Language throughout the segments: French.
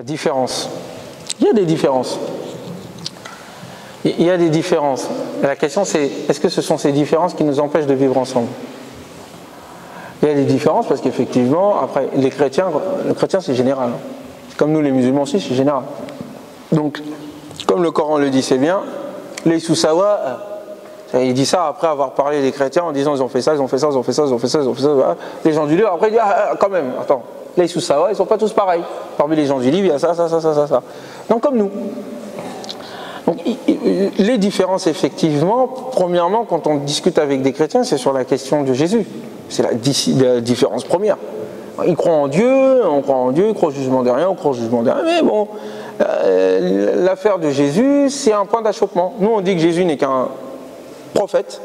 La différence. Il y a des différences. Il y a des différences. Et la question c'est, est-ce que ce sont ces différences qui nous empêchent de vivre ensemble? Il y a des différences parce qu'effectivement, après, les chrétiens, le chrétien c'est général. Comme nous les musulmans aussi, c'est général. Donc, comme le Coran le dit, c'est bien, les Soussawa, il dit ça après avoir parlé des chrétiens en disant ils ont fait ça, ils ont fait ça, ils ont fait ça, ils ont fait ça, ils ont fait ça. Les gens du livre, après, ils disent quand même, attends, les Soussawa, ils ne sont pas tous pareils. Parmi les gens du livre, il y a ça, ça, ça, ça, ça, ça. Donc, comme nous. Donc, les différences, effectivement, premièrement, quand on discute avec des chrétiens, c'est sur la question de Jésus. C'est la différence première. Ils croient en Dieu, on croit en Dieu, ils croient au jugement de rien, on croit au jugement de rien. Mais bon, l'affaire de Jésus, c'est un point d'achoppement. Nous, on dit que Jésus n'est qu'un prophète,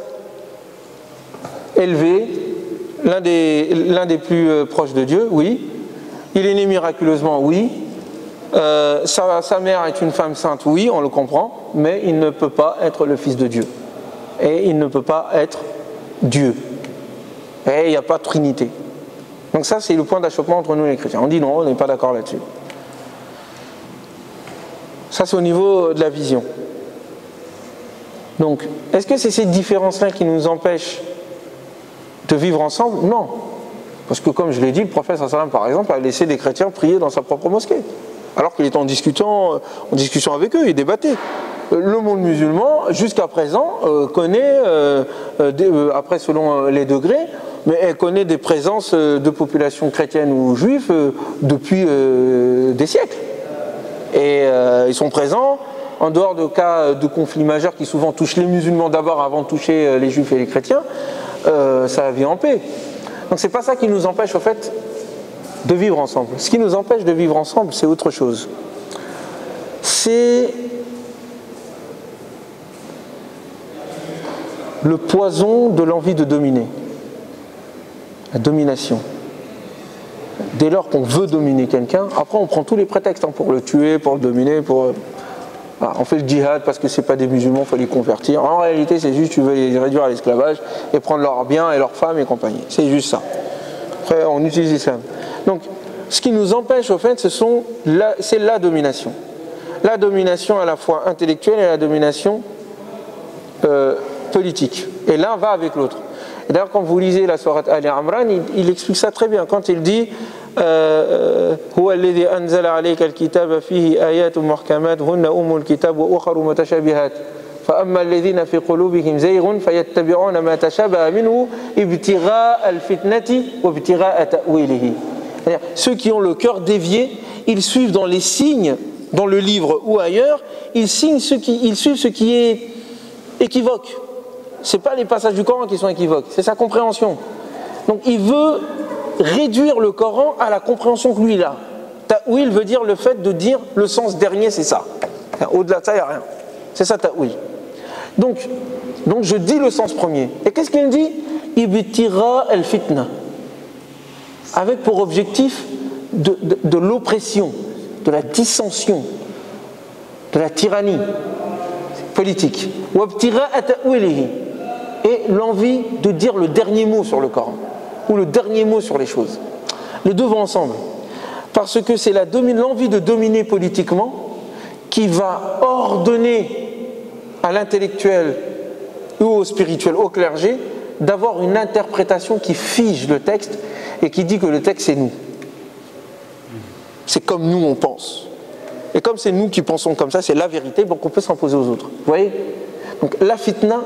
élevé, l'un des plus proches de Dieu, oui. Il est né miraculeusement, oui. Sa mère est une femme sainte, oui, on le comprend, mais il ne peut pas être le fils de Dieu. Et il ne peut pas être Dieu. Et il n'y a pas de Trinité. Donc ça, c'est le point d'achoppement entre nous et les chrétiens. On dit non, on n'est pas d'accord là-dessus. Ça, c'est au niveau de la vision. Donc, est-ce que c'est ces différences-là qui nous empêchent de vivre ensemble? Non. Parce que, comme je l'ai dit, le prophète sallam, par exemple, a laissé des chrétiens prier dans sa propre mosquée. Alors qu'il était en discussion avec eux, il débattait. Le monde musulman, jusqu'à présent, connaît, après selon les degrés, mais elle connaît des présences de populations chrétiennes ou juives depuis des siècles. Et ils sont présents, en dehors de cas de conflits majeurs qui souvent touchent les musulmans d'abord avant de toucher les juifs et les chrétiens, ça vit en paix. Donc c'est pas ça qui nous empêche au fait de vivre ensemble. Ce qui nous empêche de vivre ensemble, c'est autre chose. C'est le poison de l'envie de dominer. La domination. Dès lors qu'on veut dominer quelqu'un, après on prend tous les prétextes pour le tuer, pour le dominer, on fait le djihad parce que c'est pas des musulmans, il faut les convertir. En réalité, c'est juste tu veux les réduire à l'esclavage et prendre leurs biens et leurs femmes et compagnie. C'est juste ça. Après, on utilise l'islam. Donc, ce qui nous empêche, au fait, c'est la domination. La domination à la fois intellectuelle et la domination politique. Et l'un va avec l'autre. Et d'ailleurs, quand vous lisez la sourate Ali Imran, il explique ça très bien. Quand il dit هو الذي أنزل عليك الكتاب فيه آيات محكمات هن أم الكتاب وأخر متشابهات فأما الذين في قلوبهم زيغ فيتبعون ما تشابه منه ابتغاء الفتنة وابتغاء تأويله. Ceux qui ont le cœur dévié, ils suivent dans les signes, dans le livre ou ailleurs, ils suivent ce qui est équivoque. Ce n'est pas les passages du Coran qui sont équivoques, c'est sa compréhension. Donc il veut réduire le Coran à la compréhension que lui il a. Ta'wil veut dire le fait de dire le sens dernier, c'est ça. Au-delà de ça, il n'y a rien. C'est ça ta'wil. Donc je dis le sens premier. Et qu'est-ce qu'il dit? Ibtira al-fitna. Avec pour objectif de l'oppression, de la dissension, de la tyrannie politique. Wabtira ta'wilihi. Et l'envie de dire le dernier mot sur le Coran, ou le dernier mot sur les choses. Les deux vont ensemble. Parce que c'est l'envie de dominer politiquement qui va ordonner à l'intellectuel ou au spirituel, au clergé, d'avoir une interprétation qui fige le texte et qui dit que le texte c'est nous. C'est comme nous on pense. Et comme c'est nous qui pensons comme ça, c'est la vérité, donc on peut s'imposer aux autres. Vous voyez? Donc la fitna,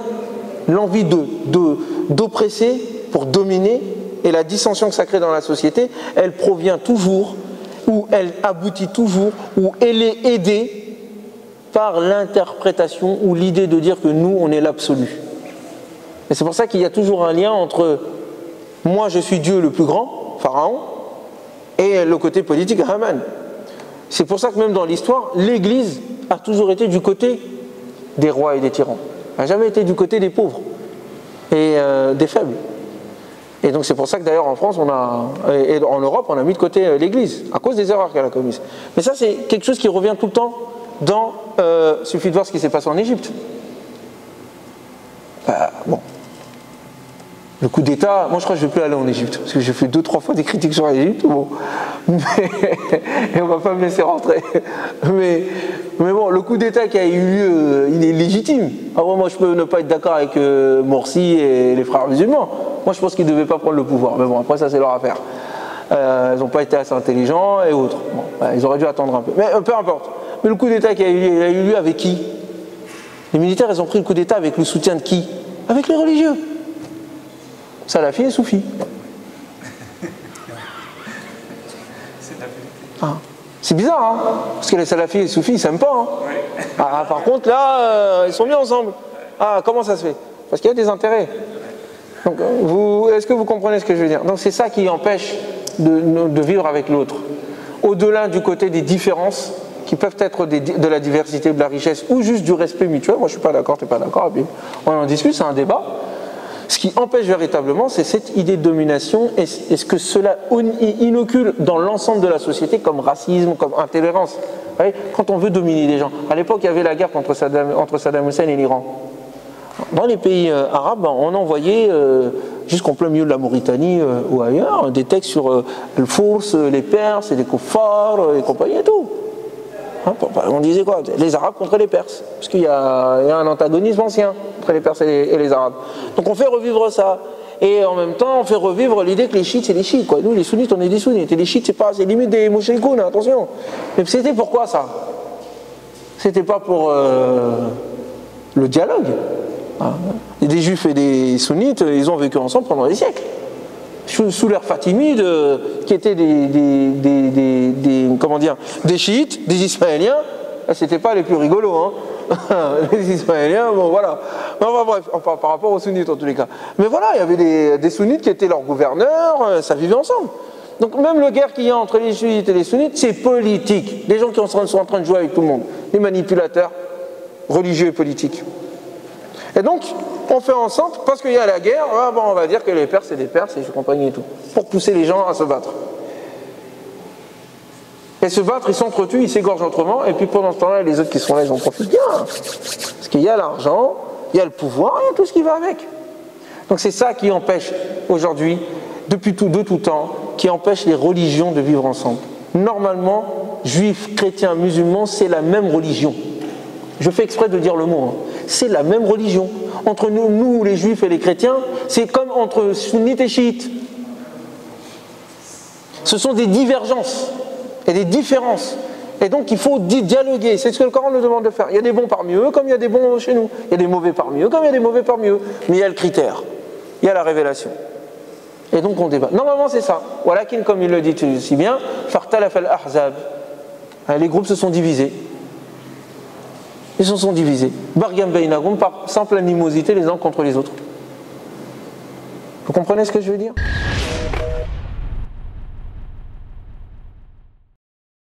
l'envie d'oppresser pour dominer et la dissension que ça crée dans la société, elle provient toujours, ou elle aboutit toujours, ou elle est aidée par l'interprétation ou l'idée de dire que nous, on est l'absolu. Et c'est pour ça qu'il y a toujours un lien entre moi, je suis Dieu le plus grand, Pharaon, et le côté politique, Haman. C'est pour ça que même dans l'histoire, l'Église a toujours été du côté des rois et des tyrans. Elle n'a jamais été du côté des pauvres et des faibles. Et donc c'est pour ça que d'ailleurs en France et en Europe on a mis de côté l'Église à cause des erreurs qu'elle a commises. Mais ça c'est quelque chose qui revient tout le temps dans suffit de voir ce qui s'est passé en Égypte. Bon. Le coup d'État, moi je crois que je ne vais plus aller en Égypte, parce que j'ai fait 2-3 fois des critiques sur l'Égypte, bon. Et on ne va pas me laisser rentrer. Mais bon, le coup d'État qui a eu lieu, il est légitime. Alors moi je peux ne pas être d'accord avec Morsi et les frères musulmans. Moi je pense qu'ils ne devaient pas prendre le pouvoir, mais bon, après ça c'est leur affaire. Ils n'ont pas été assez intelligents et autres. Bon, ils auraient dû attendre un peu. Mais peu importe. Mais le coup d'État qui a eu lieu, il a eu lieu avec qui? Les militaires, ils ont pris le coup d'État avec le soutien de qui? Avec les religieux. Salafi et Soufi. Ah, c'est bizarre, hein, parce que les salafis et les soufis, ils s'aiment pas. Hein. Ah, par contre, là, ils sont mis ensemble. Ah, comment ça se fait? Parce qu'il y a des intérêts. Donc, est-ce que vous comprenez ce que je veux dire? Donc, c'est ça qui empêche de vivre avec l'autre. Au-delà du côté des différences, qui peuvent être de la diversité, de la richesse, ou juste du respect mutuel. Moi, je suis pas d'accord, tu n'es pas d'accord, et puis on en discute, c'est un débat. Ce qui empêche véritablement, c'est cette idée de domination et ce que cela inocule dans l'ensemble de la société comme racisme, comme intolérance. Vous voyez, quand on veut dominer les gens. À l'époque, il y avait la guerre entre Saddam Hussein et l'Iran. Dans les pays arabes, on envoyait, jusqu'en plein milieu de la Mauritanie ou ailleurs, des textes sur le Furs, les Perses, et les Koufars, et compagnie et tout. Hein, on disait quoi? Les Arabes contre les Perses, parce qu'il y a un antagonisme ancien entre les Perses et les Arabes. Donc on fait revivre ça, et en même temps on fait revivre l'idée que les chiites c'est les chiites, quoi. Nous les sunnites on est des sunnites, et les chiites c'est limite des mouchrikoun, attention. Mais c'était pourquoi ça? C'était pas pour le dialogue. Hein. Des juifs et des sunnites, ils ont vécu ensemble pendant des siècles. Sous l'ère fatimide, qui étaient des chiites, des ismaéliens, c'était pas les plus rigolos, hein. Les ismaéliens, bon voilà. Mais enfin bref, par rapport aux sunnites en tous les cas. Mais voilà, il y avait des sunnites qui étaient leurs gouverneurs, ça vivait ensemble. Donc même le guerre qu'il y a entre les chiites et les sunnites, c'est politique. Les gens qui sont en train de jouer avec tout le monde, les manipulateurs religieux et politiques. Et donc, on fait ensemble, parce qu'il y a la guerre, on va dire que les Perses c'est des Perses et je compagnie et tout, pour pousser les gens à se battre. Et se battre, ils s'entretuent, ils s'égorgent autrement, et puis pendant ce temps-là, les autres qui sont là, ils en profitent bien. Parce qu'il y a l'argent, il y a le pouvoir, il y a tout ce qui va avec. Donc c'est ça qui empêche aujourd'hui, de tout temps, qui empêche les religions de vivre ensemble. Normalement, juifs, chrétiens, musulmans, c'est la même religion. Je fais exprès de dire le mot, hein. C'est la même religion. Entre nous, les juifs et les chrétiens, c'est comme entre sunnites et chiites. Ce sont des divergences et des différences. Et donc il faut dialoguer, c'est ce que le Coran nous demande de faire. Il y a des bons parmi eux comme il y a des bons chez nous. Il y a des mauvais parmi eux comme il y a des mauvais parmi eux. Mais il y a le critère, il y a la révélation. Et donc on débat. Normalement c'est ça. Walakin, comme il le dit si bien, fartalaf al-ahzab. Les groupes se sont divisés. Ils se sont divisés. Bargam bainahum, par simple animosité les uns contre les autres. Vous comprenez ce que je veux dire?